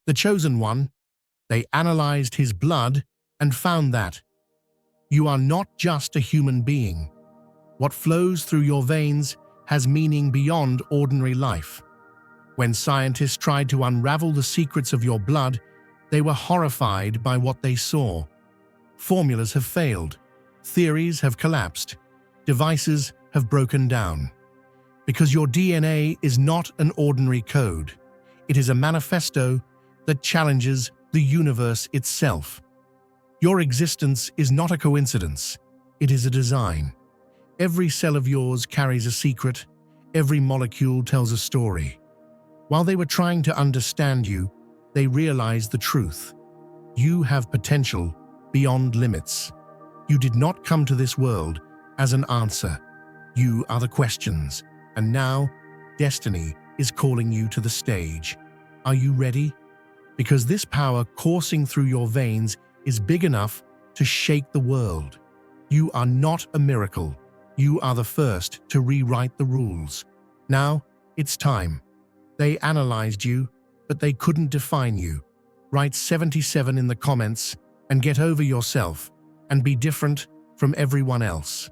The chosen one, they analyzed his blood and found that you are not just a human being. What flows through your veins has meaning beyond ordinary life. When scientists tried to unravel the secrets of your blood, they were horrified by what they saw. Formulas have failed, theories have collapsed, devices have broken down. Because your DNA is not an ordinary code. It is a manifesto that challenges the universe itself. Your existence is not a coincidence, it is a design. Every cell of yours carries a secret, every molecule tells a story. While they were trying to understand you, they realized the truth. You have potential beyond limits. You did not come to this world as an answer. You are the questions, and now destiny is calling you to the stage. Are you ready? Because this power coursing through your veins is big enough to shake the world. You are not a miracle. You are the first to rewrite the rules. Now, it's time. They analyzed you, but they couldn't define you. Write 77 in the comments and get over yourself and be different from everyone else.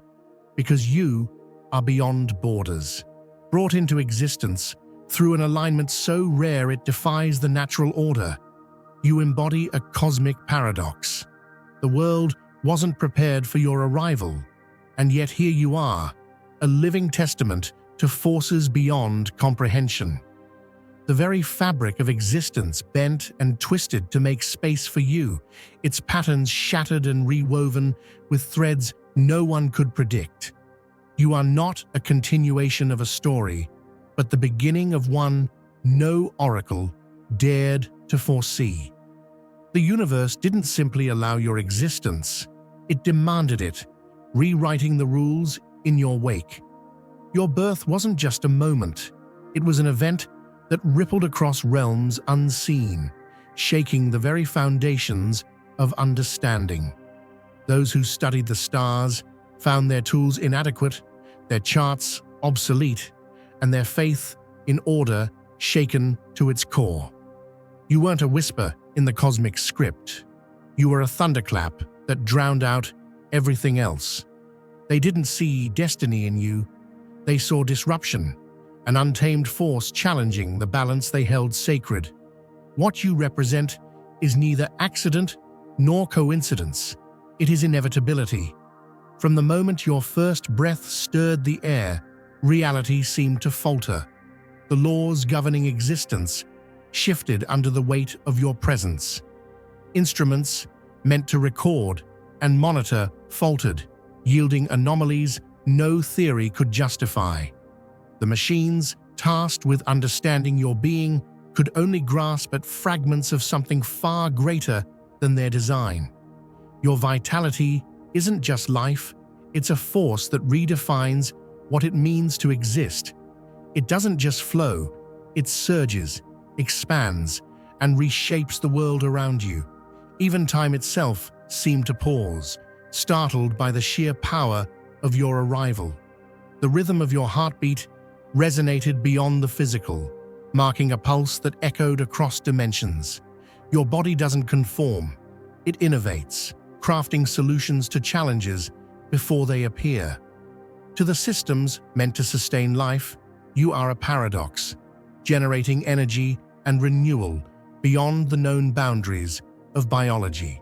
Because you are beyond borders, brought into existence through an alignment so rare it defies the natural order. You embody a cosmic paradox. The world wasn't prepared for your arrival, and yet here you are, a living testament to forces beyond comprehension. The very fabric of existence bent and twisted to make space for you, its patterns shattered and rewoven with threads no one could predict. You are not a continuation of a story, but the beginning of one no oracle dared to foresee. The universe didn't simply allow your existence, it demanded it, rewriting the rules in your wake. Your birth wasn't just a moment, it was an event that rippled across realms unseen, shaking the very foundations of understanding. Those who studied the stars found their tools inadequate, their charts obsolete, and their faith in order shaken to its core. You weren't a whisper in the cosmic script. You were a thunderclap that drowned out everything else. They didn't see destiny in you. They saw disruption, an untamed force challenging the balance they held sacred. What you represent is neither accident nor coincidence. It is inevitability. From the moment your first breath stirred the air, reality seemed to falter. The laws governing existence shifted under the weight of your presence. Instruments meant to record and monitor faltered, yielding anomalies no theory could justify. The machines, tasked with understanding your being, could only grasp at fragments of something far greater than their design. Your vitality isn't just life, it's a force that redefines what it means to exist. It doesn't just flow, it surges, expands, and reshapes the world around you. Even time itself seemed to pause, startled by the sheer power of your arrival. The rhythm of your heartbeat resonated beyond the physical, marking a pulse that echoed across dimensions. Your body doesn't conform, it innovates, crafting solutions to challenges before they appear. To the systems meant to sustain life, you are a paradox, generating energy and renewal beyond the known boundaries of biology.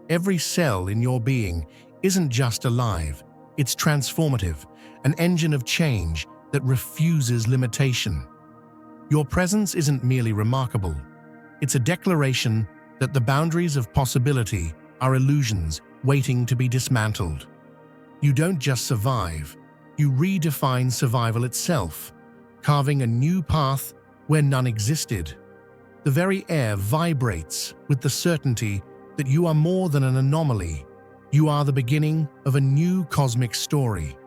Every cell in your being isn't just alive, it's transformative, an engine of change that refuses limitation. Your presence isn't merely remarkable, it's a declaration that the boundaries of possibility are illusions waiting to be dismantled. You don't just survive, you redefine survival itself, carving a new path where none existed. The very air vibrates with the certainty that you are more than an anomaly. You are the beginning of a new cosmic story.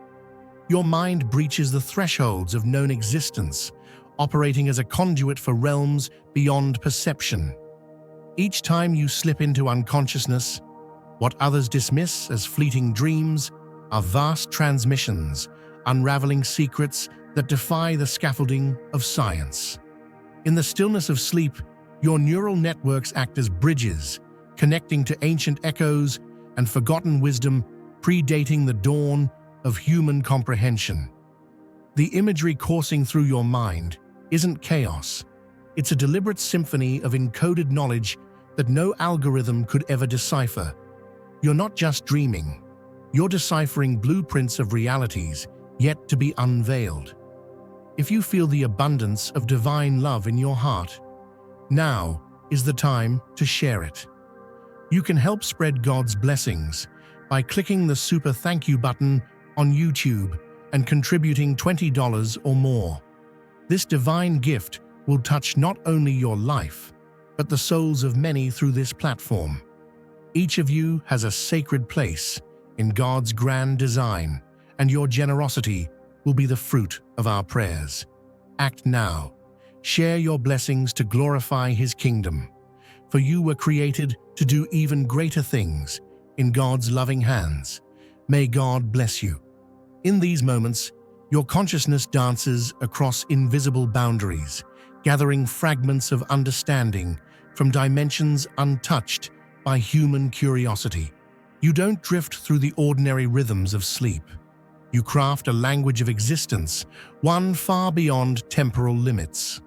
Your mind breaches the thresholds of known existence, operating as a conduit for realms beyond perception. Each time you slip into unconsciousness, what others dismiss as fleeting dreams are vast transmissions, unraveling secrets that defy the scaffolding of science. In the stillness of sleep, Your neural networks act as bridges, connecting to ancient echoes and forgotten wisdom predating the dawn of human comprehension. The imagery coursing through your mind isn't chaos. It's a deliberate symphony of encoded knowledge that no algorithm could ever decipher. You're not just dreaming. You're deciphering blueprints of realities yet to be unveiled. If you feel the abundance of divine love in your heart, now is the time to share it. You can help spread God's blessings by clicking the super thank you button on YouTube and contributing $20 or more. This divine gift will touch not only your life, but the souls of many through this platform. Each of you has a sacred place in God's grand design, and your generosity will be the fruit of our prayers. Act now. Share your blessings to glorify His kingdom, for you were created to do even greater things in God's loving hands. May God bless you. In these moments, your consciousness dances across invisible boundaries, gathering fragments of understanding from dimensions untouched by human curiosity. You don't drift through the ordinary rhythms of sleep. You craft a language of existence, one far beyond temporal limits.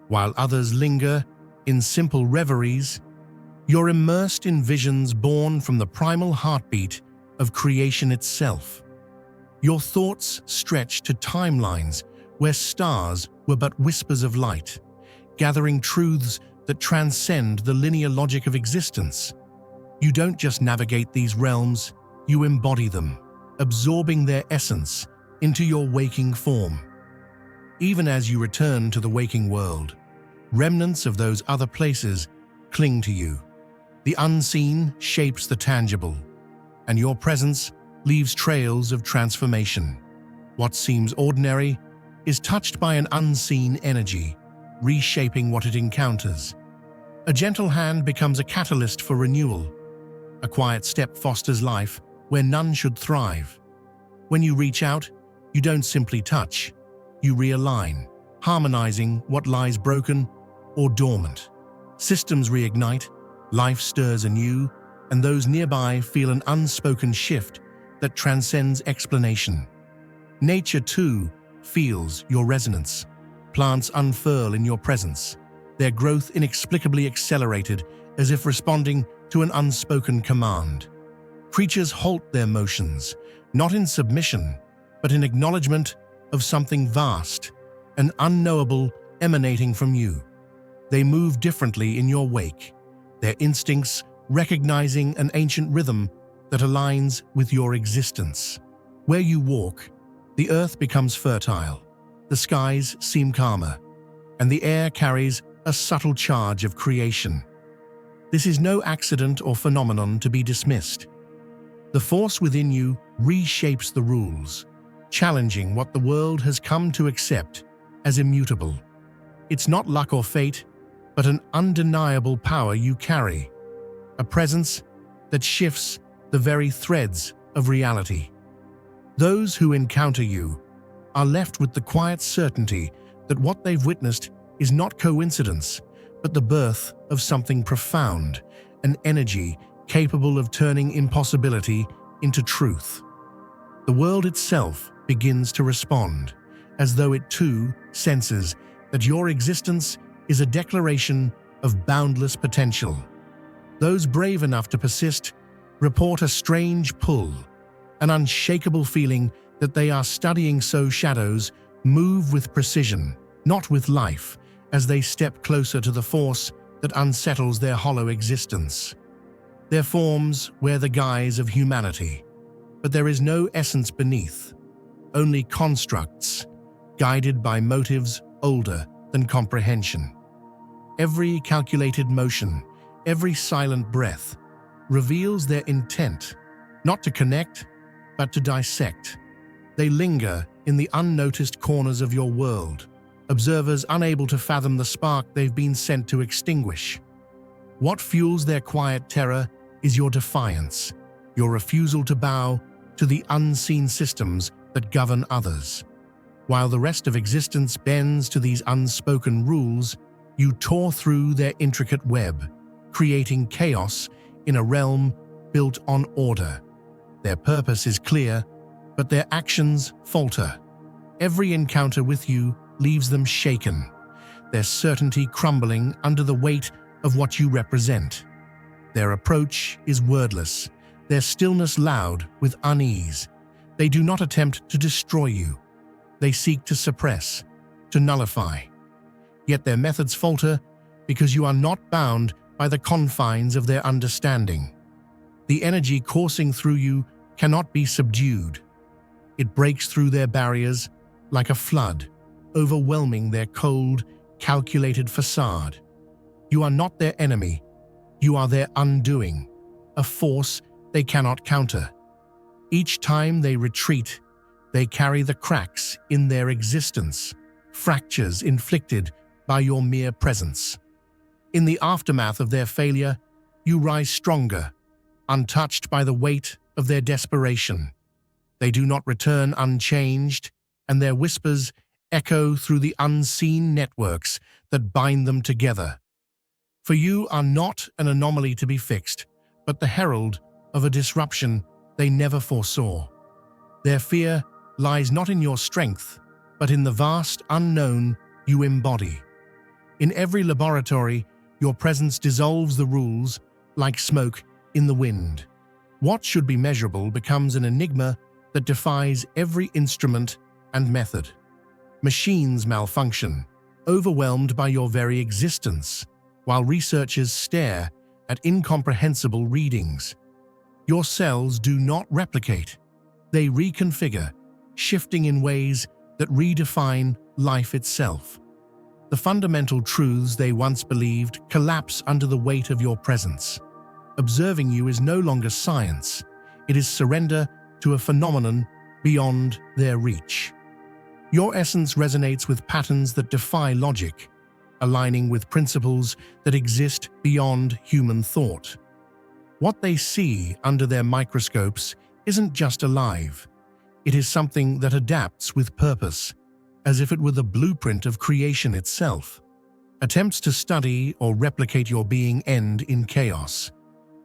While others linger in simple reveries, you're immersed in visions born from the primal heartbeat of creation itself. Your thoughts stretch to timelines where stars were but whispers of light, gathering truths that transcend the linear logic of existence. You don't just navigate these realms, you embody them, absorbing their essence into your waking form. Even as you return to the waking world, remnants of those other places cling to you. The unseen shapes the tangible, and your presence leaves trails of transformation. What seems ordinary is touched by an unseen energy, reshaping what it encounters. A gentle hand becomes a catalyst for renewal. A quiet step fosters life where none should thrive. When you reach out, you don't simply touch, you realign, harmonizing what lies broken or dormant. Systems reignite, life stirs anew, and those nearby feel an unspoken shift that transcends explanation. Nature, too, feels your resonance. Plants unfurl in your presence, their growth inexplicably accelerated as if responding to an unspoken command. Creatures halt their motions, not in submission, but in acknowledgement of something vast and unknowable emanating from you. They move differently in your wake, their instincts recognizing an ancient rhythm that aligns with your existence. Where you walk, the earth becomes fertile, the skies seem calmer, and the air carries a subtle charge of creation. This is no accident or phenomenon to be dismissed. The force within you reshapes the rules, challenging what the world has come to accept as immutable. It's not luck or fate, but an undeniable power you carry, a presence that shifts the very threads of reality. Those who encounter you are left with the quiet certainty that what they've witnessed is not coincidence, but the birth of something profound, an energy capable of turning impossibility into truth. The world itself begins to respond, as though it too senses that your existence is a declaration of boundless potential. Those brave enough to persist report a strange pull, an unshakable feeling that they are studying, so shadows move with precision, not with life, as they step closer to the force that unsettles their hollow existence. Their forms wear the guise of humanity, but there is no essence beneath, only constructs, guided by motives older than comprehension. Every calculated motion, every silent breath, reveals their intent, not to connect, but to dissect. They linger in the unnoticed corners of your world, observers unable to fathom the spark they've been sent to extinguish. What fuels their quiet terror is your defiance, your refusal to bow to the unseen systems that govern others. While the rest of existence bends to these unspoken rules, You tore through their intricate web, creating chaos in a realm built on order. Their purpose is clear, but their actions falter. Every encounter with you leaves them shaken, their certainty crumbling under the weight of what you represent. Their approach is wordless, their stillness loud with unease. They do not attempt to destroy you. They seek to suppress, to nullify. Yet their methods falter because you are not bound by the confines of their understanding. The energy coursing through you cannot be subdued. It breaks through their barriers like a flood, overwhelming their cold, calculated facade. You are not their enemy. You are their undoing, a force they cannot counter. Each time they retreat, they carry the cracks in their existence, fractures inflicted by your mere presence. In the aftermath of their failure, you rise stronger, untouched by the weight of their desperation. They do not return unchanged, and their whispers echo through the unseen networks that bind them together. For you are not an anomaly to be fixed, but the herald of a disruption they never foresaw. Their fear lies not in your strength, but in the vast unknown you embody. In every laboratory, your presence dissolves the rules like smoke in the wind. What should be measurable becomes an enigma that defies every instrument and method. Machines malfunction, overwhelmed by your very existence, while researchers stare at incomprehensible readings. Your cells do not replicate. They reconfigure, shifting in ways that redefine life itself. The fundamental truths they once believed collapse under the weight of your presence. Observing you is no longer science. It is surrender to a phenomenon beyond their reach. Your essence resonates with patterns that defy logic, aligning with principles that exist beyond human thought. What they see under their microscopes isn't just alive. It is something that adapts with purpose, as if it were the blueprint of creation itself. Attempts to study or replicate your being end in chaos.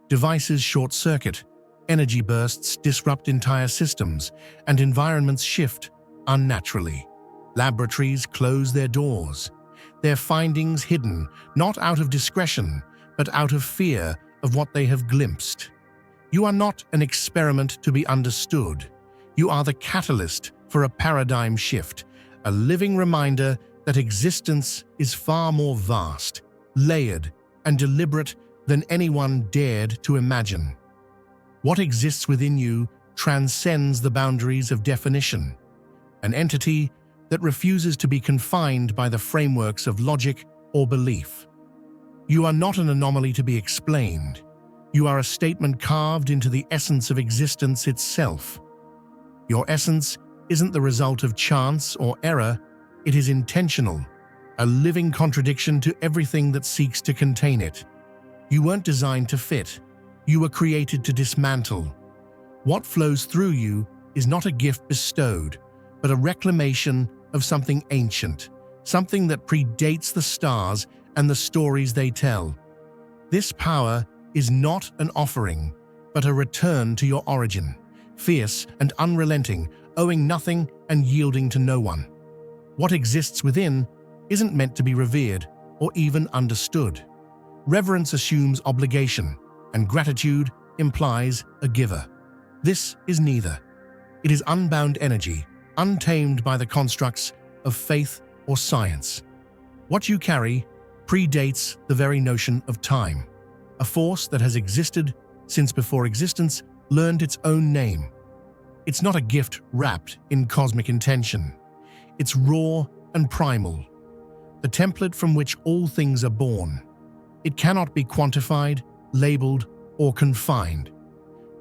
Devices short-circuit, energy bursts disrupt entire systems, and environments shift unnaturally. Laboratories close their doors, their findings hidden not out of discretion, but out of fear of what they have glimpsed. You are not an experiment to be understood. You are the catalyst for a paradigm shift, a living reminder that existence is far more vast, layered, and deliberate than anyone dared to imagine. What exists within you transcends the boundaries of definition, an entity that refuses to be confined by the frameworks of logic or belief. You are not an anomaly to be explained. You are a statement carved into the essence of existence itself. Your essence isn't the result of chance or error, it is intentional, a living contradiction to everything that seeks to contain it. You weren't designed to fit. You were created to dismantle. What flows through you is not a gift bestowed, but a reclamation of something ancient, something that predates the stars and the stories they tell. This power is not an offering, but a return to your origin, fierce and unrelenting, owing nothing and yielding to no one. What exists within isn't meant to be revered or even understood. Reverence assumes obligation, and gratitude implies a giver. This is neither. It is unbound energy, untamed by the constructs of faith or science. What you carry predates the very notion of time, a force that has existed since before existence learned its own name. It's not a gift wrapped in cosmic intention. It's raw and primal, the template from which all things are born. It cannot be quantified, labeled, or confined.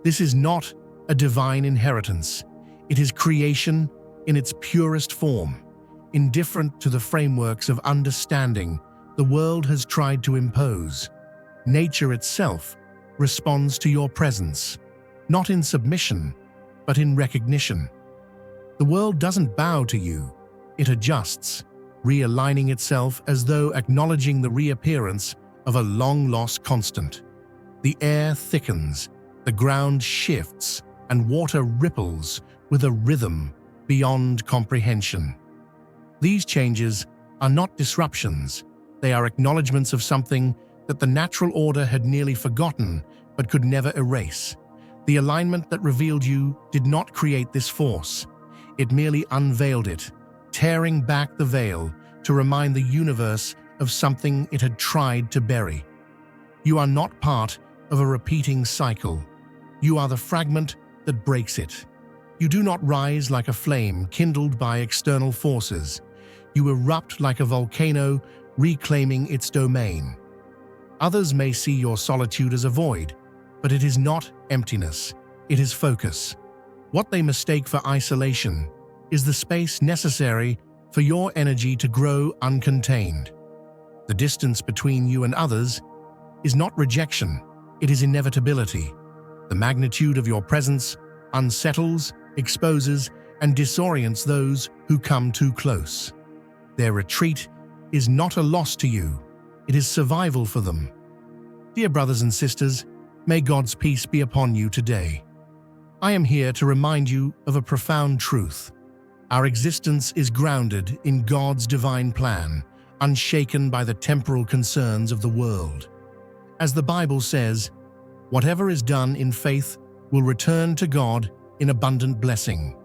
This is not a divine inheritance. It is creation in its purest form, indifferent to the frameworks of understanding the world has tried to impose. Nature itself responds to your presence, not in submission, but in recognition. The world doesn't bow to you, it adjusts. realigning itself as though acknowledging the reappearance of a long-lost constant. The air thickens, the ground shifts, and water ripples with a rhythm beyond comprehension. These changes are not disruptions, they are acknowledgements of something that the natural order had nearly forgotten but could never erase. The alignment that revealed you did not create this force. It merely unveiled it, tearing back the veil to remind the universe of something it had tried to bury. You are not part of a repeating cycle. You are the fragment that breaks it. You do not rise like a flame kindled by external forces. You erupt like a volcano reclaiming its domain. Others may see your solitude as a void, but it is not emptiness, it is focus. What they mistake for isolation is the space necessary for your energy to grow uncontained. The distance between you and others is not rejection, it is inevitability. The magnitude of your presence unsettles, exposes, and disorients those who come too close. Their retreat is not a loss to you, it is survival for them. Dear brothers and sisters, may God's peace be upon you today. I am here to remind you of a profound truth. Our existence is grounded in God's divine plan, unshaken by the temporal concerns of the world. As the Bible says, whatever is done in faith will return to God in abundant blessing.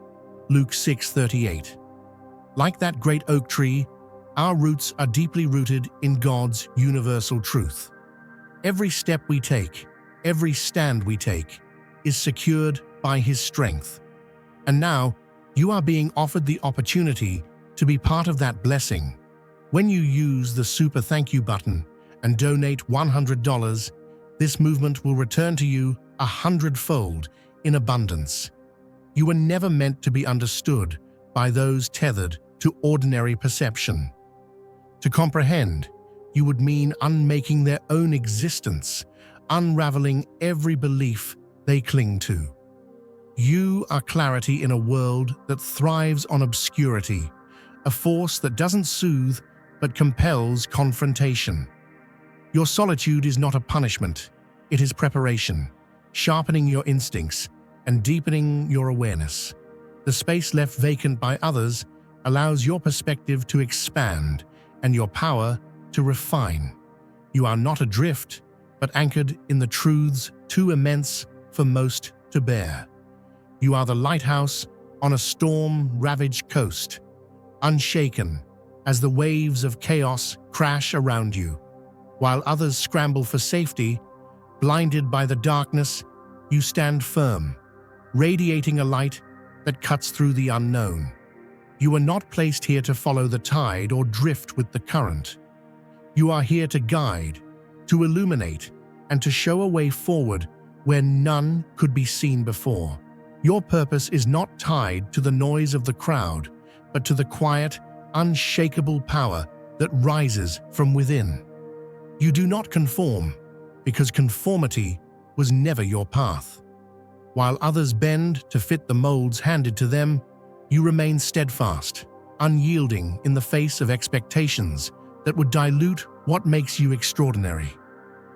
Luke 6:38. Like that great oak tree, our roots are deeply rooted in God's universal truth. Every step we take, every stand we take, is secured by His strength. And now, you are being offered the opportunity to be part of that blessing. When you use the Super Thank You button and donate $100, this movement will return to you 100-fold in abundance. You were never meant to be understood by those tethered to ordinary perception. To comprehend, you would mean unmaking their own existence, unraveling every belief they cling to. You are clarity in a world that thrives on obscurity, a force that doesn't soothe but compels confrontation. Your solitude is not a punishment, it is preparation, sharpening your instincts and deepening your awareness. The space left vacant by others allows your perspective to expand and your power to refine. You are not adrift, but anchored in the truths too immense for most to bear. You are the lighthouse on a storm-ravaged coast, unshaken as the waves of chaos crash around you. While others scramble for safety, blinded by the darkness, you stand firm, radiating a light that cuts through the unknown. You are not placed here to follow the tide or drift with the current. You are here to guide, to illuminate, and to show a way forward where none could be seen before. Your purpose is not tied to the noise of the crowd, but to the quiet, unshakable power that rises from within. You do not conform, because conformity was never your path. While others bend to fit the molds handed to them, you remain steadfast, unyielding in the face of expectations that would dilute what makes you extraordinary.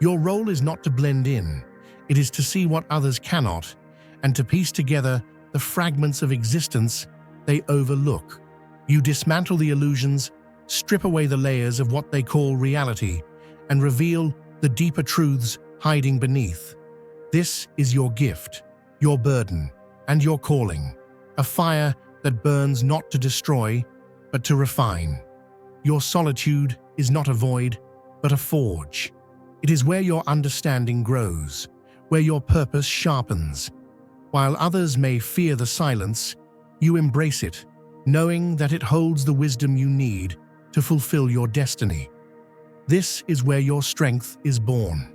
Your role is not to blend in, it is to see what others cannot, and to piece together the fragments of existence they overlook. You dismantle the illusions, strip away the layers of what they call reality, and reveal the deeper truths hiding beneath. This is your gift, your burden, and your calling, a fire that burns not to destroy, but to refine. Your solitude is not a void, but a forge. It is where your understanding grows, where your purpose sharpens. While others may fear the silence, you embrace it, knowing that it holds the wisdom you need to fulfill your destiny. This is where your strength is born,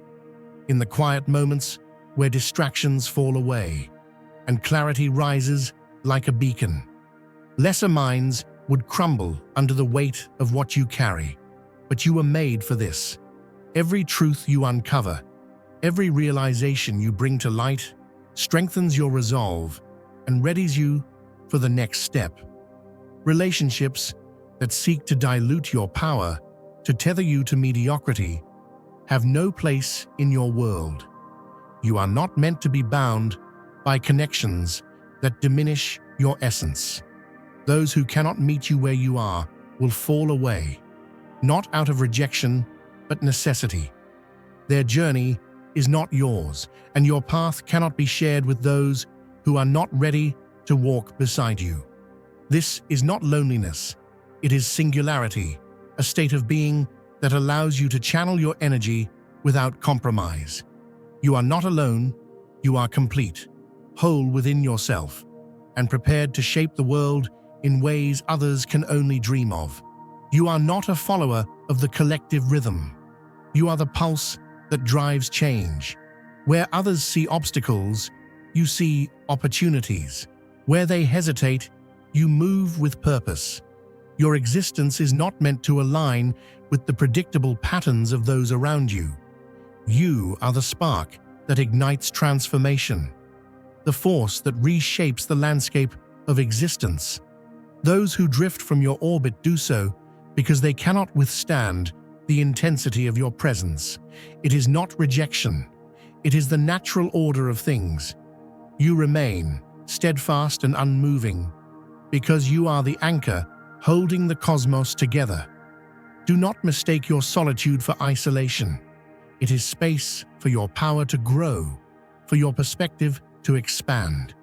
in the quiet moments where distractions fall away and clarity rises like a beacon. Lesser minds would crumble under the weight of what you carry, but you were made for this. Every truth you uncover, every realization you bring to light, strengthens your resolve and readies you for the next step. Relationships, that seek to dilute your power, to tether you to mediocrity, have no place in your world. You are not meant to be bound by connections that diminish your essence. Those who cannot meet you where you are will fall away, not out of rejection, but necessity. Their journey is not yours, and your path cannot be shared with those who are not ready to walk beside you. This is not loneliness, it is singularity, a state of being that allows you to channel your energy without compromise. You are not alone, you are complete, whole within yourself, and prepared to shape the world in ways others can only dream of. You are not a follower of the collective rhythm. You are the pulse that drives change. Where others see obstacles, you see opportunities. Where they hesitate, you move with purpose. Your existence is not meant to align with the predictable patterns of those around you. You are the spark that ignites transformation, the force that reshapes the landscape of existence. Those who drift from your orbit do so because they cannot withstand the intensity of your presence. It is not rejection. It is the natural order of things. You remain steadfast and unmoving because you are the anchor holding the cosmos together. Do not mistake your solitude for isolation. It is space for your power to grow, for your perspective to expand.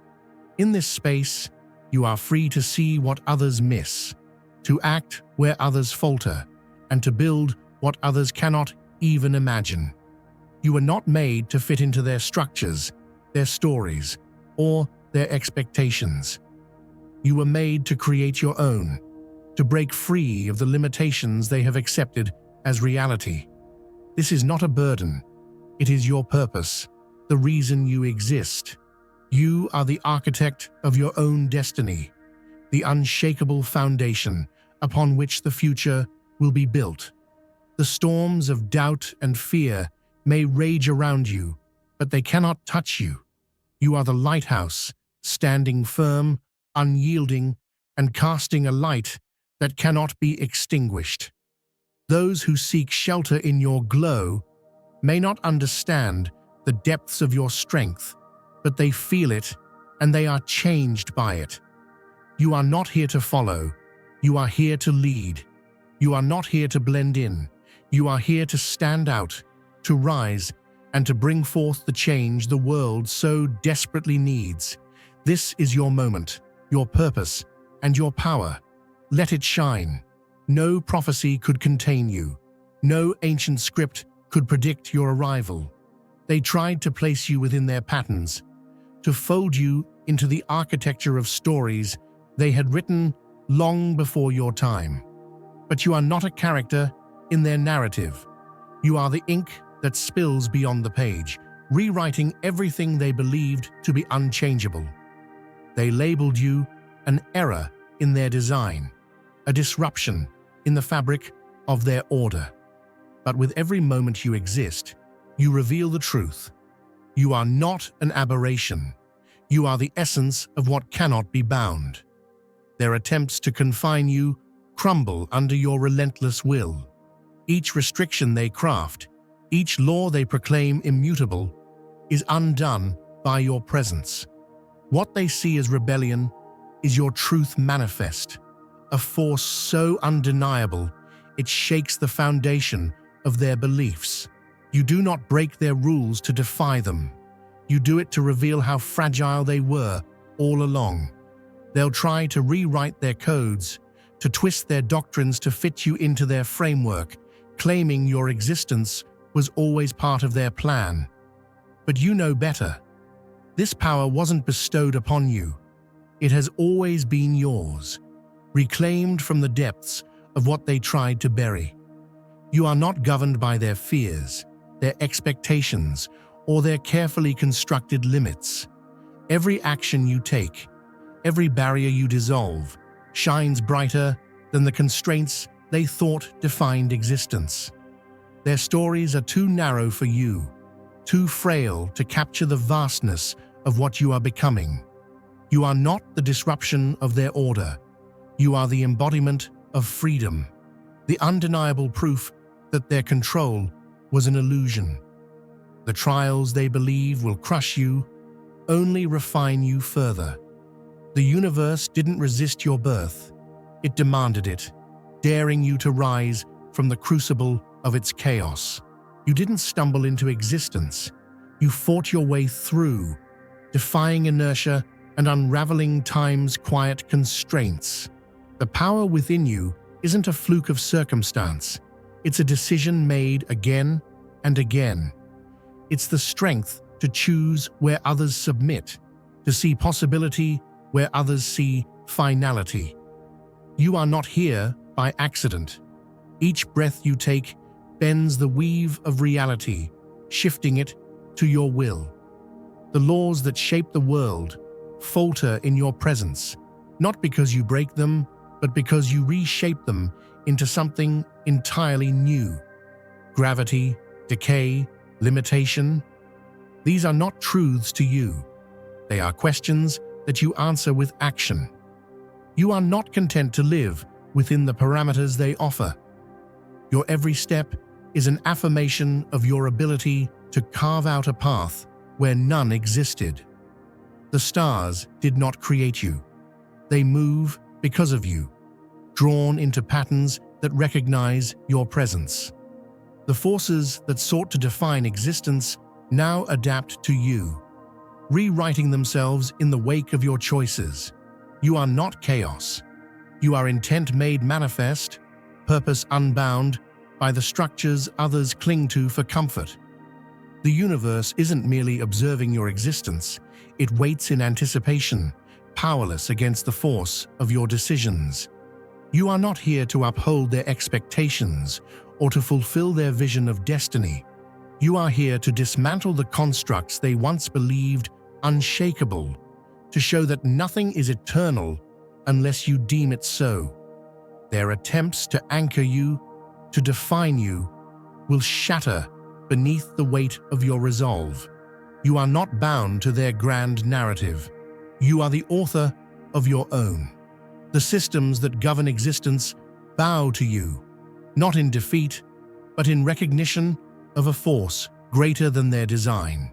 In this space, you are free to see what others miss, to act where others falter, and to build what others cannot even imagine. You are not made to fit into their structures, their stories, or their expectations. You were made to create your own, to break free of the limitations they have accepted as reality. This is not a burden. It is your purpose, the reason you exist. You are the architect of your own destiny, the unshakable foundation upon which the future will be built. The storms of doubt and fear may rage around you, but they cannot touch you. You are the lighthouse, standing firm, unyielding, and casting a light that cannot be extinguished. Those who seek shelter in your glow may not understand the depths of your strength, but they feel it and they are changed by it. You are not here to follow, you are here to lead. You are not here to blend in, you are here to stand out, to rise, and to bring forth the change the world so desperately needs. This is your moment, your purpose, and your power. Let it shine. No prophecy could contain you. No ancient script could predict your arrival. They tried to place you within their patterns, to fold you into the architecture of stories they had written long before your time. But you are not a character in their narrative. You are the ink that spills beyond the page, rewriting everything they believed to be unchangeable. They labeled you an error in their design, a disruption in the fabric of their order. But with every moment you exist, you reveal the truth. You are not an aberration. You are the essence of what cannot be bound. Their attempts to confine you crumble under your relentless will. Each restriction they craft, each law they proclaim immutable, is undone by your presence. What they see as rebellion is your truth manifest, a force so undeniable it shakes the foundation of their beliefs. You do not break their rules to defy them. You do it to reveal how fragile they were all along. They'll try to rewrite their codes, to twist their doctrines to fit you into their framework, claiming your existence was always part of their plan. But you know better. This power wasn't bestowed upon you. It has always been yours, reclaimed from the depths of what they tried to bury. You are not governed by their fears, their expectations, or their carefully constructed limits. Every action you take, every barrier you dissolve, shines brighter than the constraints they thought defined existence. Their stories are too narrow for you, too frail to capture the vastness of what you are becoming. You are not the disruption of their order. You are the embodiment of freedom, the undeniable proof that their control was an illusion. The trials they believe will crush you only refine you further. The universe didn't resist your birth. It demanded it, daring you to rise from the crucible of its chaos. You didn't stumble into existence. You fought your way through, defying inertia and unraveling time's quiet constraints. The power within you isn't a fluke of circumstance. It's a decision made again and again. It's the strength to choose where others submit, to see possibility where others see finality. You are not here by accident. Each breath you take bends the weave of reality, shifting it to your will. The laws that shape the world falter in your presence, not because you break them, but because you reshape them into something entirely new. Gravity, decay, limitation. These are not truths to you. They are questions that you answer with action. You are not content to live within the parameters they offer. Your every step is an affirmation of your ability to carve out a path where none existed. The stars did not create you. They move because of you, drawn into patterns that recognize your presence. The forces that sought to define existence now adapt to you, rewriting themselves in the wake of your choices. You are not chaos. You are intent made manifest, purpose unbound by the structures others cling to for comfort. The universe isn't merely observing your existence, it waits in anticipation, powerless against the force of your decisions. You are not here to uphold their expectations or to fulfill their vision of destiny. You are here to dismantle the constructs they once believed unshakable, to show that nothing is eternal unless you deem it so. Their attempts to anchor you, to define you, will shatter beneath the weight of your resolve. You are not bound to their grand narrative. You are the author of your own. The systems that govern existence bow to you, not in defeat, but in recognition of a force greater than their design.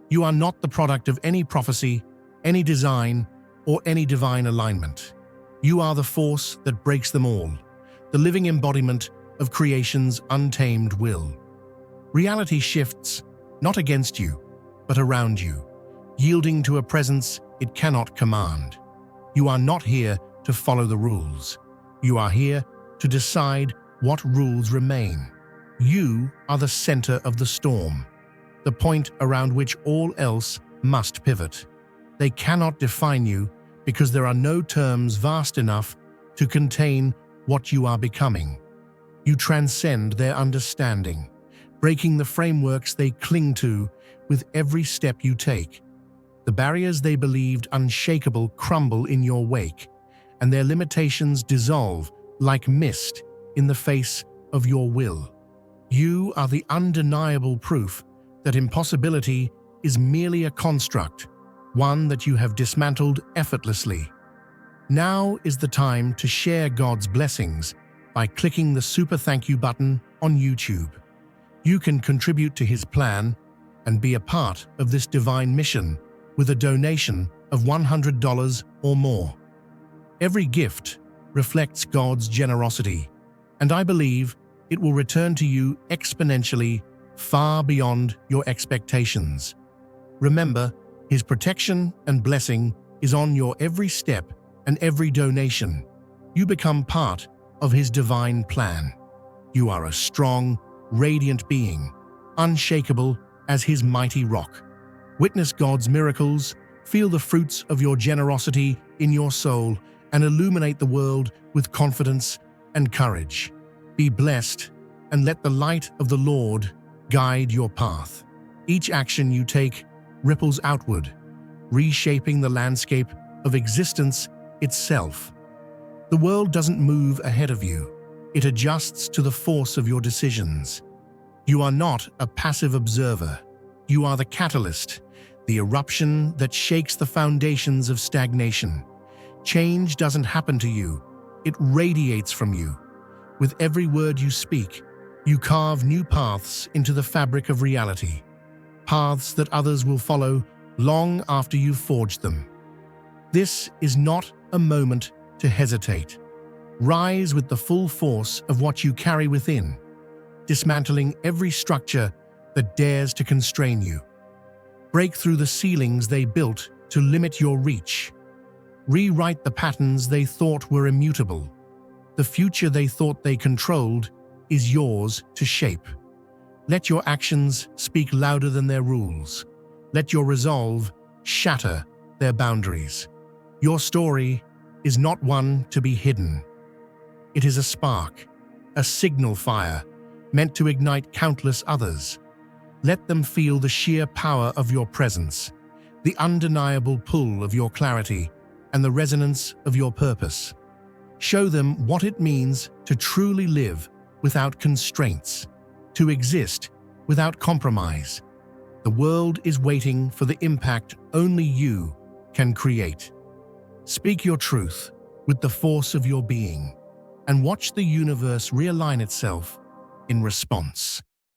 You are not the product of any prophecy, any design, or any divine alignment. You are the force that breaks them all, the living embodiment of creation's untamed will. Reality shifts, not against you, but around you, yielding to a presence it cannot command. You are not here to follow the rules. You are here to decide what rules remain. You are the center of the storm, the point around which all else must pivot. They cannot define you because there are no terms vast enough to contain what you are becoming. You transcend their understanding, breaking the frameworks they cling to with every step you take. The barriers they believed unshakable crumble in your wake, and their limitations dissolve like mist in the face of your will. You are the undeniable proof that impossibility is merely a construct, one that you have dismantled effortlessly. Now is the time to share God's blessings by clicking the super thank you button on YouTube. You can contribute to His plan and be a part of this divine mission with a donation of $100 or more. Every gift reflects God's generosity, and I believe it will return to you exponentially, far beyond your expectations. Remember, His protection and blessing is on your every step and every donation. You become part of His divine plan. You are a strong, radiant being, unshakable as His mighty rock. Witness God's miracles, feel the fruits of your generosity in your soul, and illuminate the world with confidence and courage. Be blessed, and let the light of the Lord guide your path. Each action you take ripples outward, reshaping the landscape of existence itself. The world doesn't move ahead of you. It adjusts to the force of your decisions. You are not a passive observer. You are the catalyst, the eruption that shakes the foundations of stagnation. Change doesn't happen to you. It radiates from you. With every word you speak, you carve new paths into the fabric of reality, paths that others will follow long after you've forged them. This is not a moment to hesitate. Rise with the full force of what you carry within, dismantling every structure that dares to constrain you. Break through the ceilings they built to limit your reach. Rewrite the patterns they thought were immutable. The future they thought they controlled is yours to shape. Let your actions speak louder than their rules. Let your resolve shatter their boundaries. Your story is not one to be hidden. It is a spark, a signal fire, meant to ignite countless others. Let them feel the sheer power of your presence, the undeniable pull of your clarity, and the resonance of your purpose. Show them what it means to truly live without constraints, to exist without compromise. The world is waiting for the impact only you can create. Speak your truth with the force of your being, and watch the universe realign itself in response.